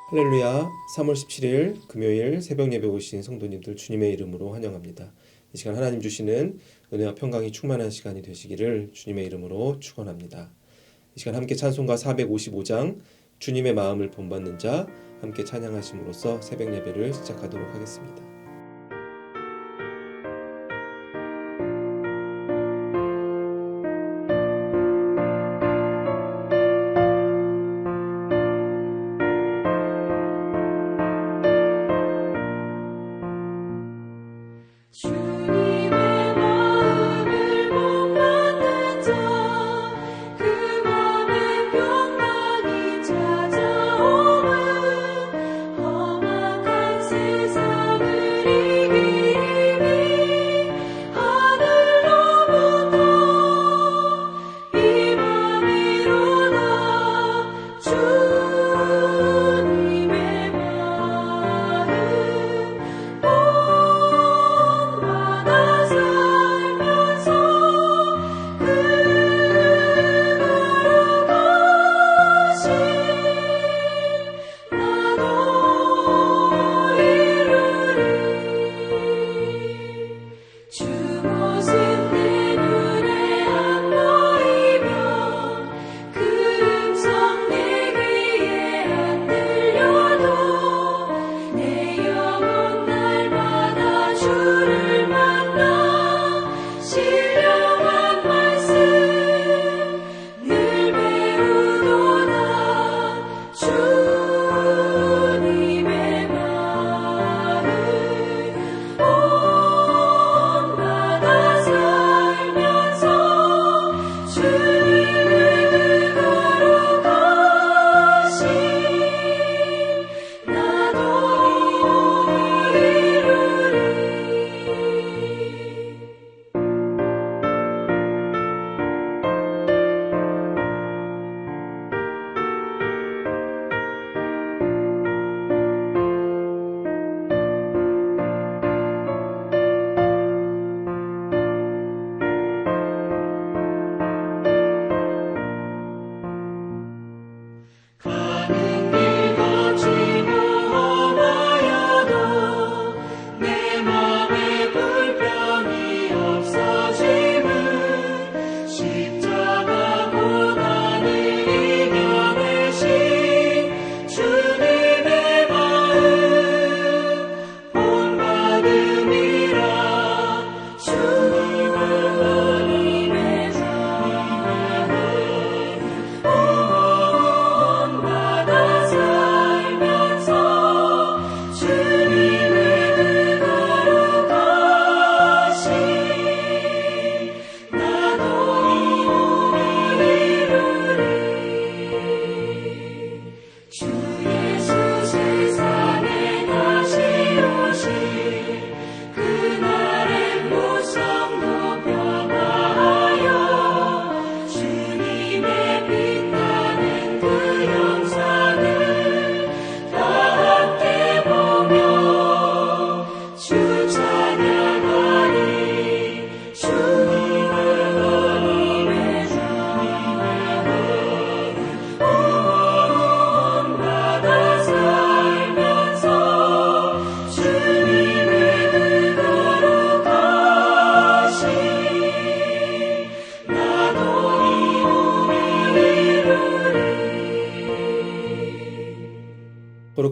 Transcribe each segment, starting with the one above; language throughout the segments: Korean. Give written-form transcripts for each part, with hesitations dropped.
할렐루야. 3월 17일 금요일 새벽 예배 오신 성도님들 주님의 이름으로 환영합니다. 이 시간 하나님 주시는 은혜와 평강이 충만한 시간이 되시기를 주님의 이름으로 축원합니다. 이 시간 함께 찬송가 455장 주님의 마음을 본받는 자 함께 찬양하심으로써 새벽 예배를 시작하도록 하겠습니다.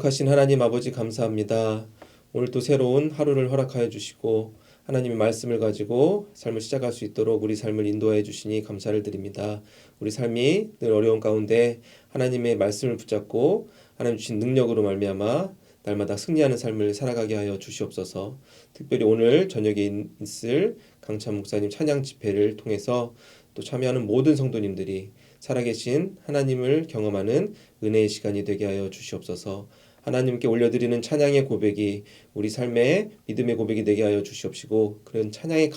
거룩하신 하나님 아버지 감사합니다. 오늘 또 새로운 하루를 허락하여 주시고 하나님의 말씀을 가지고 삶을 시작할 수 있도록 우리 삶을 인도하여 주시니 감사를 드립니다. 우리 삶이 늘 어려운 가운데 하나님의 말씀을 붙잡고 하나님 주신 능력으로 말미암아 날마다 승리하는 삶을 살아가게 하여 주시옵소서. 특별히 오늘 저녁에 있을 강찬 목사님 찬양 집회를 통해서 또 참여하는 모든 성도님들이 살아계신 하나님을 경험하는 은혜의 시간이 되게 하여 주시옵소서. 하나님께 올려드리는 찬양의 고백이 우리 삶의 믿음의 고백이 되게 하여 주시옵시고 그런 찬양의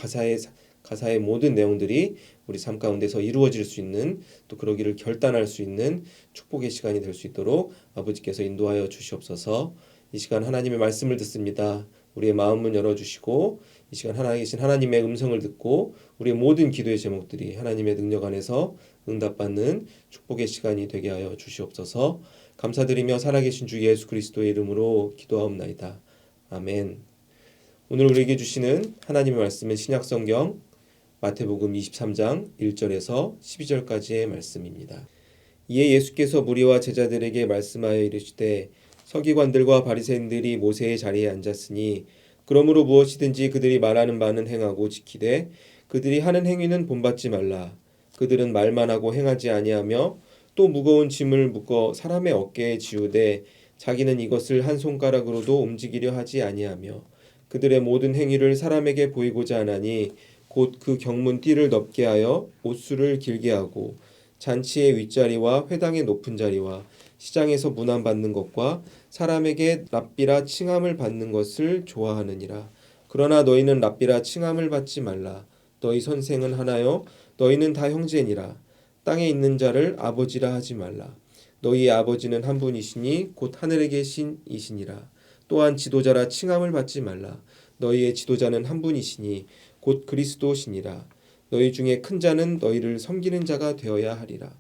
가사의 모든 내용들이 우리 삶 가운데서 이루어질 수 있는 또 그러기를 결단할 수 있는 축복의 시간이 될 수 있도록 아버지께서 인도하여 주시옵소서. 이 시간 하나님의 말씀을 듣습니다. 우리의 마음을 열어주시고 이 시간 하나님이신 하나님의 음성을 듣고 우리의 모든 기도의 제목들이 하나님의 능력 안에서 응답받는 축복의 시간이 되게 하여 주시옵소서. 감사드리며 살아계신 주 예수 그리스도의 이름으로 기도하옵나이다. 아멘. 오늘 우리에게 주시는 하나님의 말씀은 신약성경 마태복음 23장 1절에서 12절까지의 말씀입니다. 이에 예수께서 무리와 제자들에게 말씀하여 이르시되 서기관들과 바리새인들이 모세의 자리에 앉았으니 그러므로 무엇이든지 그들이 말하는 바는 행하고 지키되 그들이 하는 행위는 본받지 말라. 그들은 말만 하고 행하지 아니하며 또 무거운 짐을 묶어 사람의 어깨에 지우되 자기는 이것을 한 손가락으로도 움직이려 하지 아니하며 그들의 모든 행위를 사람에게 보이고자 하나니 곧 그 경문 띠를 덮게 하여 옷수를 길게 하고 잔치의 윗자리와 회당의 높은 자리와 시장에서 문안받는 것과 사람에게 랍비라 칭함을 받는 것을 좋아하느니라. 그러나 너희는 랍비라 칭함을 받지 말라. 너희 선생은 하나요 너희는 다 형제니라. 땅에 있는 자를 아버지라 하지 말라. 너희의 아버지는 한 분이시니 곧 하늘에 계신 이시니라. 또한 지도자라 칭함을 받지 말라. 너희의 지도자는 한 분이시니 곧 그리스도시니라. 너희 중에 큰 자는 너희를 섬기는 자가 되어야 하리라.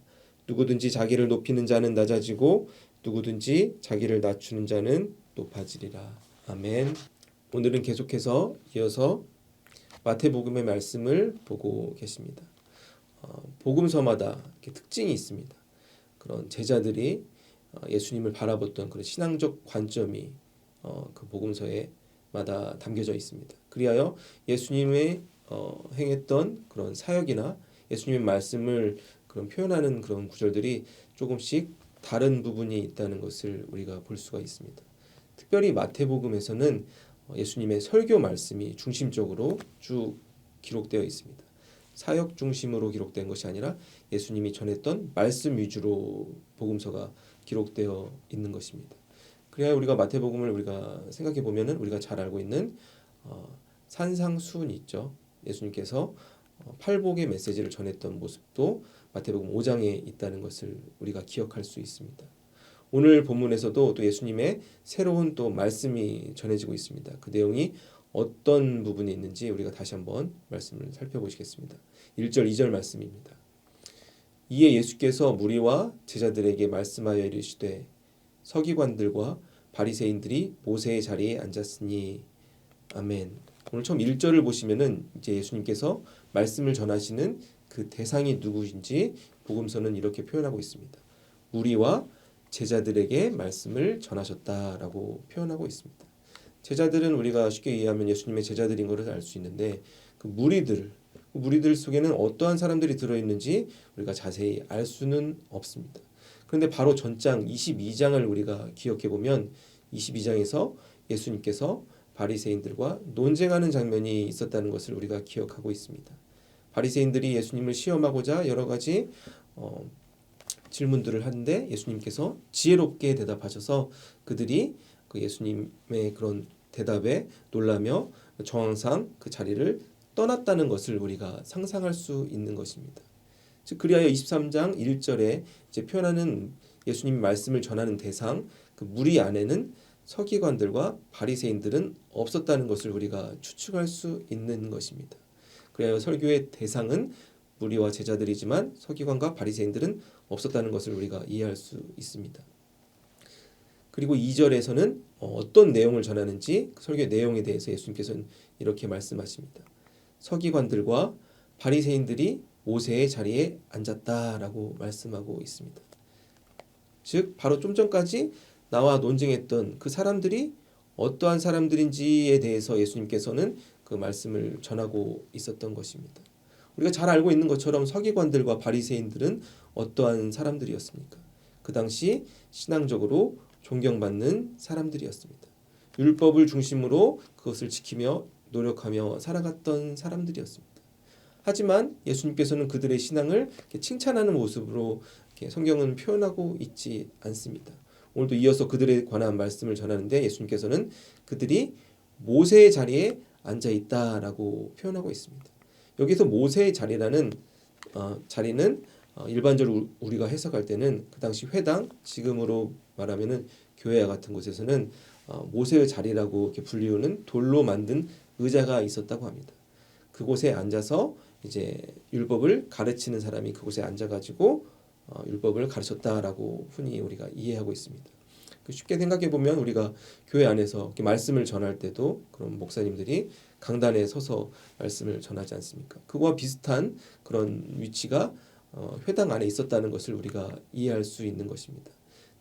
누구든지 자기를 높이는 자는 낮아지고 누구든지 자기를 낮추는 자는 높아지리라. 아멘. 오늘은 계속해서 이어서 마태복음의 말씀을 보고 계십니다. 복음서마다 이렇게 특징이 있습니다. 그런 제자들이 예수님을 바라봤던 그런 신앙적 관점이 그 복음서에마다 담겨져 있습니다. 그리하여 예수님의 행했던 그런 사역이나 예수님의 말씀을 그런 표현하는 그런 구절들이 조금씩 다른 부분이 있다는 것을 우리가 볼 수가 있습니다. 특별히 마태복음에서는 예수님의 설교 말씀이 중심적으로 쭉 기록되어 있습니다. 사역 중심으로 기록된 것이 아니라 예수님이 전했던 말씀 위주로 복음서가 기록되어 있는 것입니다. 그래야 우리가 마태복음을 우리가 생각해 보면은 우리가 잘 알고 있는 산상수훈이 있죠. 예수님께서 팔복의 메시지를 전했던 모습도 마태복음 5장에 있다는 것을 우리가 기억할 수 있습니다. 오늘 본문에서도 또 예수님의 새로운 또 말씀이 전해지고 있습니다. 그 내용이 어떤 부분이 있는지 우리가 다시 한번 말씀을 살펴보시겠습니다. 1절 2절 말씀입니다. 이에 예수께서 무리와 제자들에게 말씀하여 이르시되 서기관들과 바리새인들이 모세의 자리에 앉았으니 아멘. 오늘 처음 1절을 보시면은 이제 예수님께서 말씀을 전하시는 그 대상이 누구인지 복음서는 이렇게 표현하고 있습니다. 무리와 제자들에게 말씀을 전하셨다라고 표현하고 있습니다. 제자들은 우리가 쉽게 이해하면 예수님의 제자들인 것을 알 수 있는데 그 무리들 속에는 어떠한 사람들이 들어있는지 우리가 자세히 알 수는 없습니다. 그런데 바로 전장 22장을 우리가 기억해 보면 22장에서 예수님께서 바리새인들과 논쟁하는 장면이 있었다는 것을 우리가 기억하고 있습니다. 바리새인들이 예수님을 시험하고자 여러 가지 질문들을 하는데 예수님께서 지혜롭게 대답하셔서 그들이 그 예수님의 그런 대답에 놀라며 정황상 그 자리를 떠났다는 것을 우리가 상상할 수 있는 것입니다. 즉 그리하여 23장 1절에 이제 표현하는 예수님 말씀을 전하는 대상 그 무리 안에는 서기관들과 바리새인들은 없었다는 것을 우리가 추측할 수 있는 것입니다. 그리하여 설교의 대상은 무리와 제자들이지만 서기관과 바리새인들은 없었다는 것을 우리가 이해할 수 있습니다. 그리고 2절에서는 어떤 내용을 전하는지 그 설교의 내용에 대해서 예수님께서는 이렇게 말씀하십니다. 서기관들과 바리새인들이 모세의 자리에 앉았다라고 말씀하고 있습니다. 즉 바로 좀 전까지 나와 논쟁했던 그 사람들이 어떠한 사람들인지에 대해서 예수님께서는 그 말씀을 전하고 있었던 것입니다. 우리가 잘 알고 있는 것처럼 서기관들과 바리새인들은 어떠한 사람들이었습니까? 그 당시 신앙적으로 존경받는 사람들이었습니다. 율법을 중심으로 그것을 지키며 노력하며 살아갔던 사람들이었습니다. 하지만 예수님께서는 그들의 신앙을 칭찬하는 모습으로 성경은 표현하고 있지 않습니다. 오늘도 이어서 그들에 관한 말씀을 전하는데 예수님께서는 그들이 모세의 자리에 앉아 있다라고 표현하고 있습니다. 여기서 모세의 자리라는 자리는 일반적으로 우리가 해석할 때는 그 당시 회당, 지금으로 말하면은 교회와 같은 곳에서는 모세의 자리라고 이렇게 불리우는 돌로 만든 의자가 있었다고 합니다. 그곳에 앉아서 이제 율법을 가르치는 사람이 그곳에 앉아가지고 율법을 가르쳤다라고 흔히 우리가 이해하고 있습니다. 쉽게 생각해 보면 우리가 교회 안에서 이렇게 말씀을 전할 때도 그런 목사님들이 강단에 서서 말씀을 전하지 않습니까? 그거와 비슷한 그런 위치가 회당 안에 있었다는 것을 우리가 이해할 수 있는 것입니다.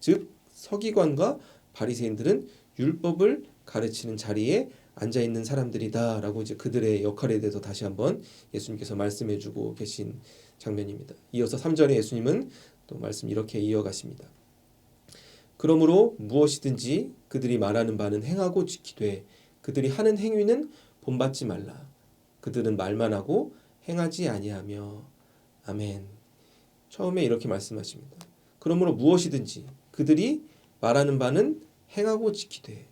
즉 서기관과 바리새인들은 율법을 가르치는 자리에 앉아 있는 사람들이다라고 이제 그들의 역할에 대해서 다시 한번 예수님께서 말씀해주고 계신 장면입니다. 이어서 3절에 예수님은 또 말씀 이렇게 이어가십니다. 그러므로 무엇이든지 그들이 말하는 바는 행하고 지키되 그들이 하는 행위는 본받지 말라. 그들은 말만 하고 행하지 아니하며. 아멘. 처음에 이렇게 말씀하십니다. 그러므로 무엇이든지 그들이 말하는 바는 행하고 지키되.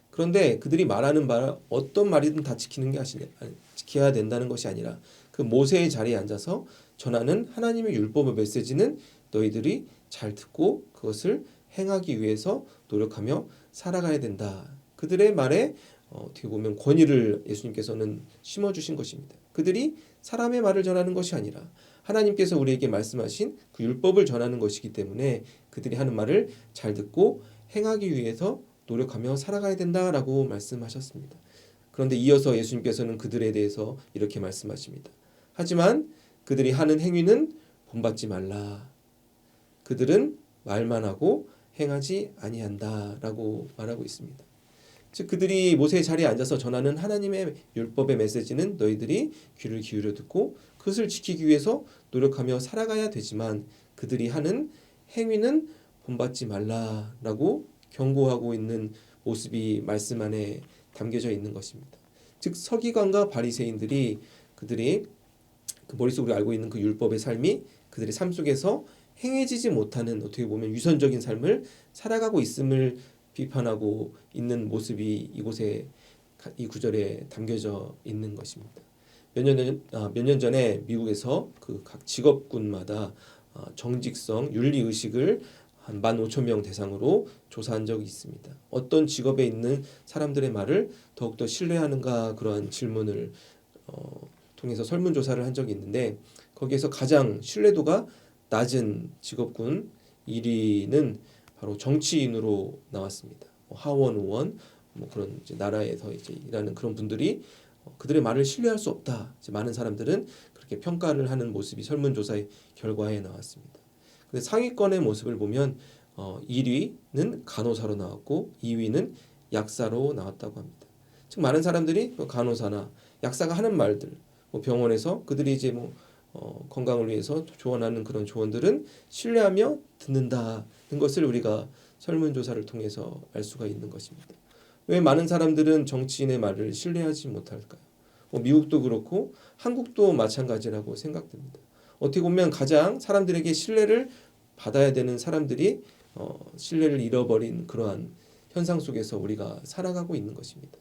그런데 그들이 말하는 바 어떤 말이든 다 지켜야 된다는 것이 아니라 그 모세의 자리에 앉아서 전하는 하나님의 율법의 메시지는 너희들이 잘 듣고 그것을 행하기 위해서 노력하며 살아가야 된다. 그들의 말에 어떻게 보면 권위를 예수님께서는 심어주신 것입니다. 그들이 사람의 말을 전하는 것이 아니라 하나님께서 우리에게 말씀하신 그 율법을 전하는 것이기 때문에 그들이 하는 말을 잘 듣고 행하기 위해서 노력하며 살아가야 된다라고 말씀하셨습니다. 그런데 이어서 예수님께서는 그들에 대해서 이렇게 말씀하십니다. 하지만 그들이 하는 행위는 본받지 말라. 그들은 말만 하고 행하지 아니한다라고 말하고 있습니다. 즉 그들이 모세의 자리에 앉아서 전하는 하나님의 율법의 메시지는 너희들이 귀를 기울여 듣고 그것을 지키기 위해서 노력하며 살아가야 되지만 그들이 하는 행위는 본받지 말라라고 경고하고 있는 모습이 말씀 안에 담겨져 있는 것입니다. 즉 서기관과 바리새인들이 그들이 그 머릿속으로 알고 있는 그 율법의 삶이 그들의 삶 속에서 행해지지 못하는 어떻게 보면 위선적인 삶을 살아가고 있음을 비판하고 있는 모습이 이곳에 이 구절에 담겨져 있는 것입니다. 몇 년 전에 미국에서 그 각 직업군마다 정직성, 윤리의식을 한 15,000명 대상으로 조사한 적이 있습니다. 어떤 직업에 있는 사람들의 말을 더욱더 신뢰하는가 그러한 질문을 통해서 설문조사를 한 적이 있는데 거기에서 가장 신뢰도가 낮은 직업군 1위는 바로 정치인으로 나왔습니다. 하원 의원 그런 이제 나라에서 이제 일하는 그런 분들이 그들의 말을 신뢰할 수 없다. 이제 많은 사람들은 그렇게 평가를 하는 모습이 설문조사의 결과에 나왔습니다. 근데 상위권의 모습을 보면 1위는 간호사로 나왔고 2위는 약사로 나왔다고 합니다. 즉 많은 사람들이 간호사나 약사가 하는 말들, 병원에서 그들이 이제 건강을 위해서 조언하는 그런 조언들은 신뢰하며 듣는다는 것을 우리가 설문조사를 통해서 알 수가 있는 것입니다. 왜 많은 사람들은 정치인의 말을 신뢰하지 못할까요? 미국도 그렇고 한국도 마찬가지라고 생각됩니다. 어떻게 보면 가장 사람들에게 신뢰를 받아야 되는 사람들이 신뢰를 잃어버린 그러한 현상 속에서 우리가 살아가고 있는 것입니다.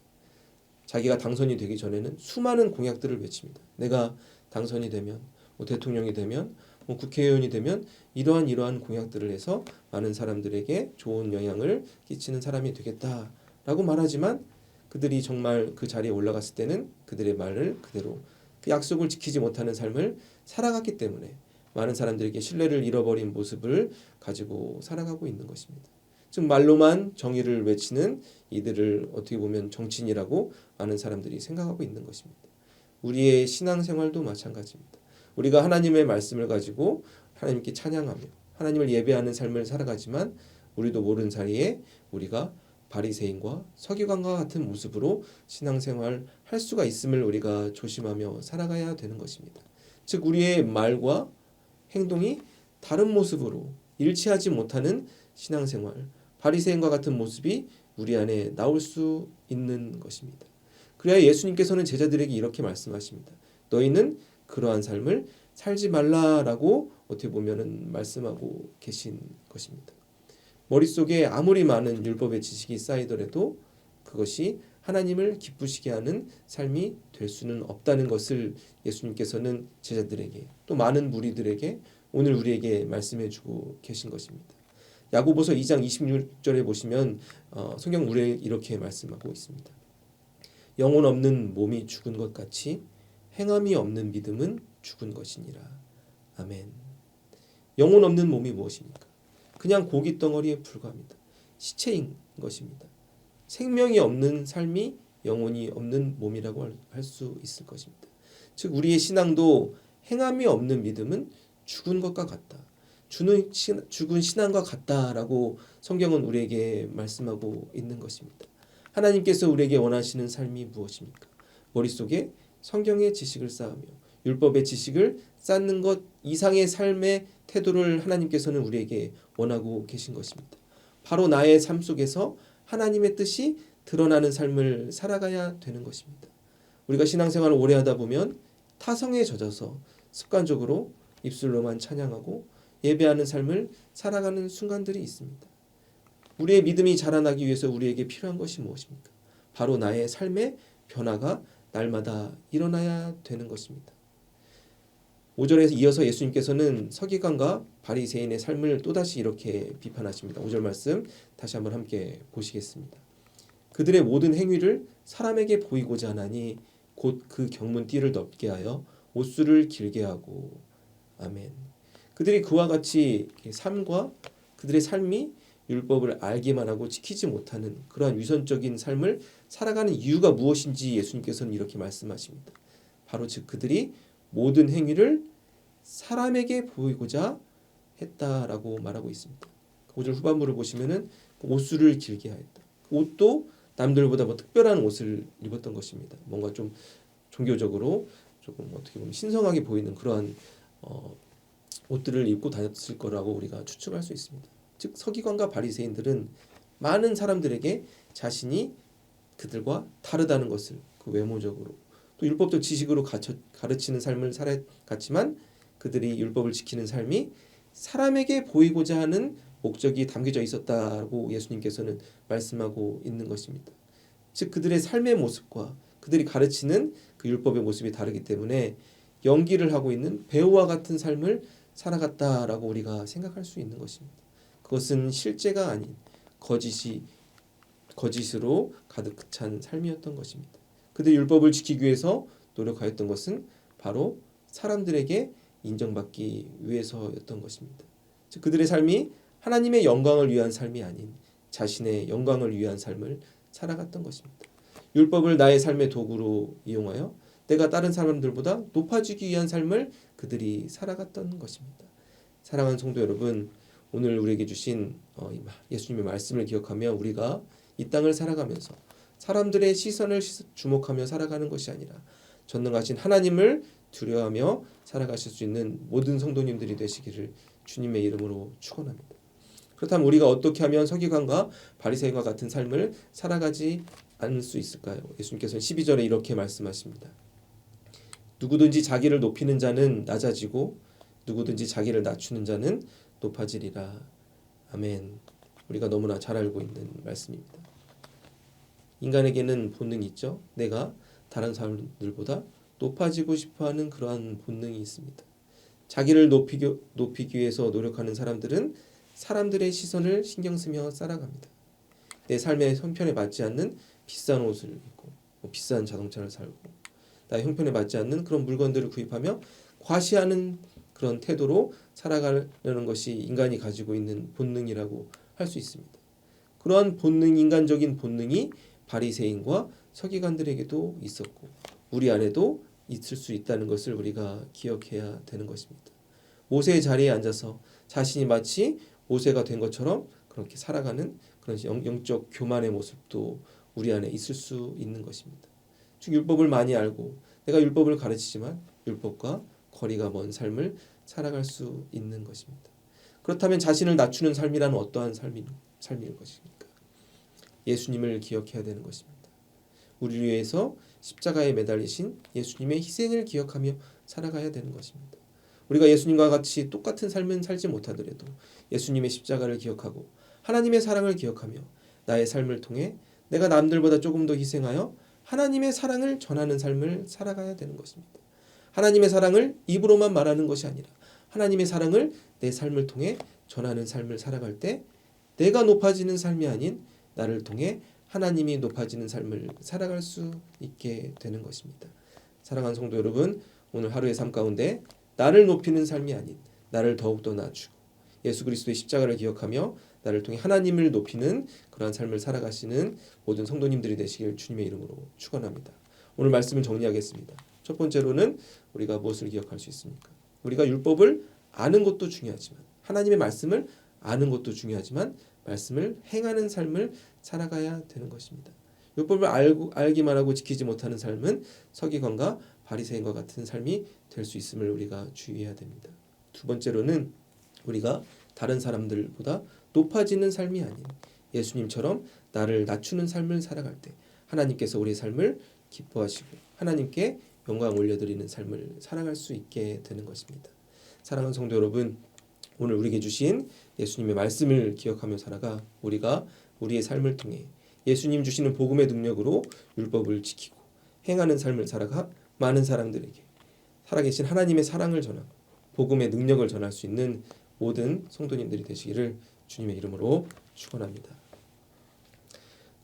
자기가 당선이 되기 전에는 수많은 공약들을 외칩니다. 내가 당선이 되면 대통령이 되면 국회의원이 되면 이러한 공약들을 해서 많은 사람들에게 좋은 영향을 끼치는 사람이 되겠다라고 말하지만 그들이 정말 그 자리에 올라갔을 때는 그들의 말을 그대로 그 약속을 지키지 못하는 삶을 살아갔기 때문에 많은 사람들에게 신뢰를 잃어버린 모습을 가지고 살아가고 있는 것입니다. 즉 말로만 정의를 외치는 이들을 어떻게 보면 정치인이라고 많은 사람들이 생각하고 있는 것입니다. 우리의 신앙생활도 마찬가지입니다. 우리가 하나님의 말씀을 가지고 하나님께 찬양하며 하나님을 예배하는 삶을 살아가지만 우리도 모르는 사이에 우리가 바리새인과 서기관과 같은 모습으로 신앙생활 할 수가 있음을 우리가 조심하며 살아가야 되는 것입니다. 즉 우리의 말과 행동이 다른 모습으로 일치하지 못하는 신앙생활, 바리새인과 같은 모습이 우리 안에 나올 수 있는 것입니다. 그래야 예수님께서는 제자들에게 이렇게 말씀하십니다. 너희는 그러한 삶을 살지 말라라고 어떻게 보면은 말씀하고 계신 것입니다. 머릿속에 아무리 많은 율법의 지식이 쌓이더라도 그것이 하나님을 기쁘시게 하는 삶이 될 수는 없다는 것을 예수님께서는 제자들에게 또 많은 무리들에게 오늘 우리에게 말씀해 주고 계신 것입니다. 야고보서 2장 26절에 보시면 성경 우리에게 이렇게 말씀하고 있습니다. 영혼 없는 몸이 죽은 것 같이 행함이 없는 믿음은 죽은 것이니라. 아멘. 영혼 없는 몸이 무엇입니까? 그냥 고기 덩어리에 불과합니다. 시체인 것입니다. 생명이 없는 삶이 영혼이 없는 몸이라고 할 수 있을 것입니다. 즉 우리의 신앙도 행함이 없는 믿음은 죽은 것과 같다. 죽은 신앙과 같다라고 성경은 우리에게 말씀하고 있는 것입니다. 하나님께서 우리에게 원하시는 삶이 무엇입니까? 머릿속에 성경의 지식을 쌓으며 율법의 지식을 쌓는 것 이상의 삶의 태도를 하나님께서는 우리에게 원하고 계신 것입니다. 바로 나의 삶 속에서 하나님의 뜻이 드러나는 삶을 살아가야 되는 것입니다. 우리가 신앙생활을 오래 하다 보면 타성에 젖어서 습관적으로 입술로만 찬양하고 예배하는 삶을 살아가는 순간들이 있습니다. 우리의 믿음이 자라나기 위해서 우리에게 필요한 것이 무엇입니까? 바로 나의 삶의 변화가 날마다 일어나야 되는 것입니다. 5절에 이어서 예수님께서는 서기관과 바리새인의 삶을 또다시 이렇게 비판하십니다. 5절 말씀 다시 한번 함께 보시겠습니다. 그들의 모든 행위를 사람에게 보이고자 하나니 곧 그 경문 띠를 덮게 하여 옷수를 길게 하고 아멘. 그들이 그와 같이 삶과 그들의 삶이 율법을 알기만 하고 지키지 못하는 그러한 위선적인 삶을 살아가는 이유가 무엇인지 예수님께서는 이렇게 말씀하십니다. 바로 즉 그들이 모든 행위를 사람에게 보이고자 했다라고 말하고 있습니다. 5절 후반부를 보시면은 옷수를 길게 하였다. 옷도 남들보다 특별한 옷을 입었던 것입니다. 뭔가 좀 종교적으로 조금 어떻게 보면 신성하게 보이는 그러한 옷들을 입고 다녔을 거라고 우리가 추측할 수 있습니다. 즉 서기관과 바리새인들은 많은 사람들에게 자신이 그들과 다르다는 것을 그 외모적으로 또 율법적 지식으로 가르치는 삶을 살아갔지만 그들이 율법을 지키는 삶이 사람에게 보이고자 하는 목적이 담겨져 있었다고 예수님께서는 말씀하고 있는 것입니다. 즉 그들의 삶의 모습과 그들이 가르치는 그 율법의 모습이 다르기 때문에 연기를 하고 있는 배우와 같은 삶을 살아갔다라고 우리가 생각할 수 있는 것입니다. 그것은 실제가 아닌 거짓으로 가득 찬 삶이었던 것입니다. 그들이 율법을 지키기 위해서 노력하였던 것은 바로 사람들에게 인정받기 위해서였던 것입니다. 즉 그들의 삶이 하나님의 영광을 위한 삶이 아닌 자신의 영광을 위한 삶을 살아갔던 것입니다. 율법을 나의 삶의 도구로 이용하여 내가 다른 사람들보다 높아지기 위한 삶을 그들이 살아갔던 것입니다. 사랑하는 성도 여러분, 오늘 우리에게 주신 예수님의 말씀을 기억하며 우리가 이 땅을 살아가면서 사람들의 시선을 주목하며 살아가는 것이 아니라 전능하신 하나님을 두려워하며 살아가실 수 있는 모든 성도님들이 되시기를 주님의 이름으로 축원합니다. 그렇다면 우리가 어떻게 하면 서기관과 바리새인과 같은 삶을 살아가지 않을 수 있을까요? 예수님께서는 12절에 이렇게 말씀하십니다. 누구든지 자기를 높이는 자는 낮아지고 누구든지 자기를 낮추는 자는 높아지리라. 아멘. 우리가 너무나 잘 알고 있는 말씀입니다. 인간에게는 본능이 있죠. 내가 다른 사람들보다 높아지고 싶어하는 그러한 본능이 있습니다. 자기를 높이기 위해서 노력하는 사람들은 사람들의 시선을 신경 쓰며 살아갑니다. 내 삶의 형편에 맞지 않는 비싼 옷을 입고 비싼 자동차를 살고 나의 형편에 맞지 않는 그런 물건들을 구입하며 과시하는 그런 태도로 살아가려는 것이 인간이 가지고 있는 본능이라고 할 수 있습니다. 그러한 인간적인 본능이 바리새인과 서기관들에게도 있었고 우리 안에도 있을 수 있다는 것을 우리가 기억해야 되는 것입니다. 모세의 자리에 앉아서 자신이 마치 모세가 된 것처럼 그렇게 살아가는 그런 영적 교만의 모습도 우리 안에 있을 수 있는 것입니다. 즉 율법을 많이 알고 내가 율법을 가르치지만 율법과 거리가 먼 삶을 살아갈 수 있는 것입니다. 그렇다면 자신을 낮추는 삶이란 어떠한 삶일 것입니까? 예수님을 기억해야 되는 것입니다. 우리를 위해서 십자가에 매달리신 예수님의 희생을 기억하며 살아가야 되는 것입니다. 우리가 예수님과 같이 똑같은 삶은 살지 못하더라도 예수님의 십자가를 기억하고 하나님의 사랑을 기억하며 나의 삶을 통해 내가 남들보다 조금 더 희생하여 하나님의 사랑을 전하는 삶을 살아가야 되는 것입니다. 하나님의 사랑을 입으로만 말하는 것이 아니라 하나님의 사랑을 내 삶을 통해 전하는 삶을 살아갈 때 내가 높아지는 삶이 아닌 나를 통해 하나님이 높아지는 삶을 살아갈 수 있게 되는 것입니다. 사랑하는 성도 여러분, 오늘 하루의 삶 가운데 나를 높이는 삶이 아닌 나를 더욱더 낮추고 예수 그리스도의 십자가를 기억하며 나를 통해 하나님을 높이는 그러한 삶을 살아가시는 모든 성도님들이 되시길 주님의 이름으로 축원합니다. 오늘 말씀을 정리하겠습니다. 첫 번째로는 우리가 무엇을 기억할 수 있습니까? 우리가 율법을 아는 것도 중요하지만 하나님의 말씀을 아는 것도 중요하지만 말씀을 행하는 삶을 살아가야 되는 것입니다. 율법을 알기만 하고 지키지 못하는 삶은 서기관과 바리새인과 같은 삶이 될 수 있음을 우리가 주의해야 됩니다. 두 번째로는 우리가 다른 사람들보다 높아지는 삶이 아닌 예수님처럼 나를 낮추는 삶을 살아갈 때 하나님께서 우리의 삶을 기뻐하시고 하나님께 영광 올려드리는 삶을 살아갈 수 있게 되는 것입니다. 사랑하는 성도 여러분, 오늘 우리에게 주신 예수님의 말씀을 기억하며 살아가 우리가 우리의 삶을 통해 예수님 주시는 복음의 능력으로 율법을 지키고 행하는 삶을 살아가 많은 사람들에게 살아계신 하나님의 사랑을 전하고 복음의 능력을 전할 수 있는 모든 성도님들이 되시기를 주님의 이름으로 축원합니다.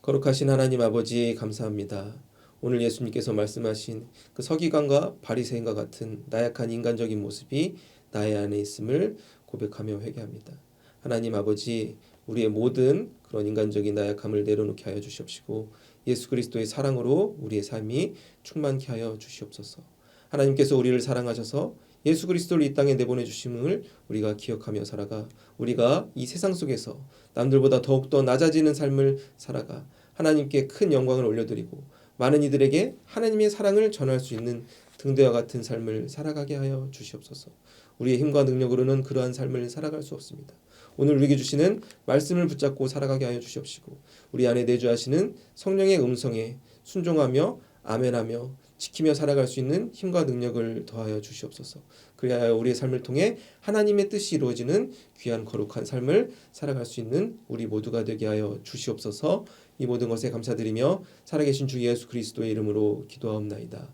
거룩하신 하나님 아버지 감사합니다. 오늘 예수님께서 말씀하신 그 서기관과 바리새인과 같은 나약한 인간적인 모습이 나의 안에 있음을 고백하며 회개합니다. 하나님 아버지, 우리의 모든 그런 인간적인 나약함을 내려놓게 하여 주시옵시고 예수 그리스도의 사랑으로 우리의 삶이 충만케 하여 주시옵소서. 하나님께서 우리를 사랑하셔서 예수 그리스도를 이 땅에 내보내 주심을 우리가 기억하며 살아가 우리가 이 세상 속에서 남들보다 더욱더 낮아지는 삶을 살아가 하나님께 큰 영광을 올려드리고 많은 이들에게 하나님의 사랑을 전할 수 있는 등대와 같은 삶을 살아가게 하여 주시옵소서. 우리의 힘과 능력으로는 그러한 삶을 살아갈 수 없습니다. 오늘 우리에게 주시는 말씀을 붙잡고 살아가게 하여 주시옵시고 우리 안에 내주하시는 성령의 음성에 순종하며 아멘하며 지키며 살아갈 수 있는 힘과 능력을 더하여 주시옵소서. 그리하여 우리의 삶을 통해 하나님의 뜻이 이루어지는 귀한 거룩한 삶을 살아갈 수 있는 우리 모두가 되게 하여 주시옵소서. 이 모든 것에 감사드리며 살아계신 주 예수 그리스도의 이름으로 기도하옵나이다.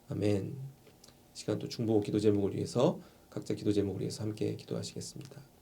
아멘. 시간 또 중보 기도 제목을 위해서 각자 기도 제목을 위해서 함께 기도하시겠습니다.